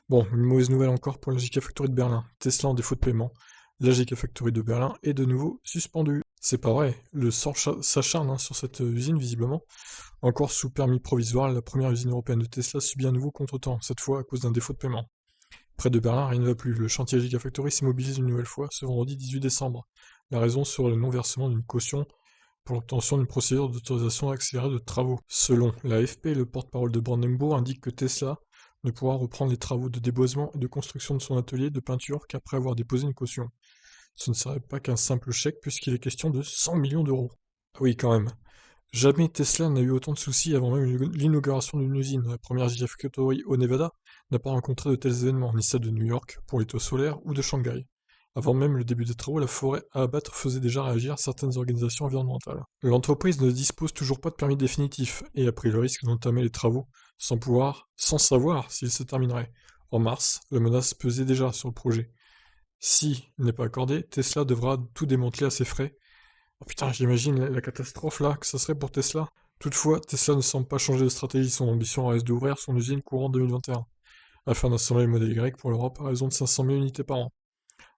Bon, une mauvaise nouvelle encore pour la Gigafactory de Berlin. Tesla en défaut de paiement. La Gigafactory de Berlin est de nouveau suspendue. C'est pas vrai, le sort s'acharne sur cette usine visiblement. Encore sous permis provisoire, la première usine européenne de Tesla subit un nouveau contretemps, cette fois à cause d'un défaut de paiement. Près de Berlin, rien ne va plus. Le chantier Gigafactory s'immobilise une nouvelle fois ce vendredi 18 décembre. La raison serait le non-versement d'une caution pour l'obtention d'une procédure d'autorisation accélérée de travaux. Selon l'AFP, le porte-parole de Brandenburg indique que Tesla ne pourra reprendre les travaux de déboisement et de construction de son atelier de peinture qu'après avoir déposé une caution. Ce ne serait pas qu'un simple chèque puisqu'il est question de 100 millions d'euros. Ah oui, quand même. Jamais Tesla n'a eu autant de soucis avant même l'inauguration d'une usine. La première Gigafactory au Nevada n'a pas rencontré de tels événements, ni celle de New York pour les taux solaires ou de Shanghai. Avant même le début des travaux, la forêt à abattre faisait déjà réagir certaines organisations environnementales. L'entreprise ne dispose toujours pas de permis définitif et a pris le risque d'entamer les travaux sans savoir s'ils se termineraient. En mars, la menace pesait déjà sur le projet. Si il n'est pas accordé, Tesla devra tout démanteler à ses frais. Oh putain, j'imagine la catastrophe là que ça serait pour Tesla. Toutefois, Tesla ne semble pas changer de stratégie. Son ambition reste d'ouvrir son usine courant 2021, afin d'assembler le modèle Y pour l'Europe à raison de 500 000 unités par an.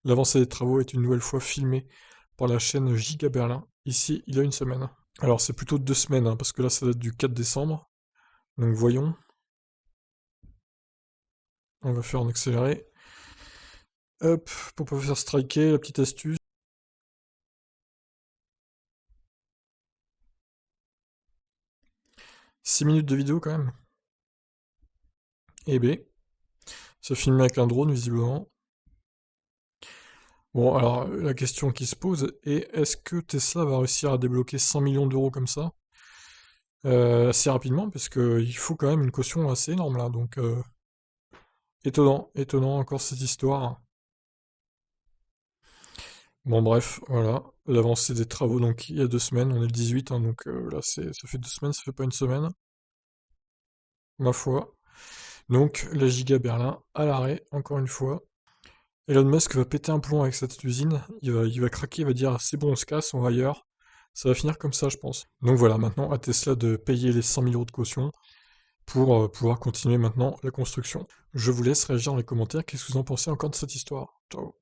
L'avancée des travaux est une nouvelle fois filmée par la chaîne Giga Berlin, ici il y a une semaine. Alors c'est plutôt 2 semaines, parce que là ça date du 4 décembre. Donc voyons, on va faire en accéléré. Hop, pour pas faire striker, la petite astuce. 6 minutes de vidéo quand même. Eh B. C'est filmé avec un drone visiblement. Bon, alors la question qui se pose est est-ce que Tesla va réussir à débloquer 100 millions d'euros comme ça assez rapidement, parce qu'il faut quand même une caution assez énorme là, donc étonnant, étonnant encore cette histoire. Bon bref, voilà, l'avancée des travaux, donc il y a 2 semaines, on est le 18, donc là ça fait 2 semaines, ça fait pas une semaine, ma foi. Donc la Giga Berlin à l'arrêt, encore une fois. Elon Musk va péter un plomb avec cette usine, il va craquer, il va dire c'est bon on se casse, on va ailleurs. Ça va finir comme ça je pense. Donc voilà, maintenant à Tesla de payer les 100 000 euros de caution pour pouvoir continuer maintenant la construction. Je vous laisse réagir dans les commentaires, qu'est-ce que vous en pensez encore de cette histoire? Ciao.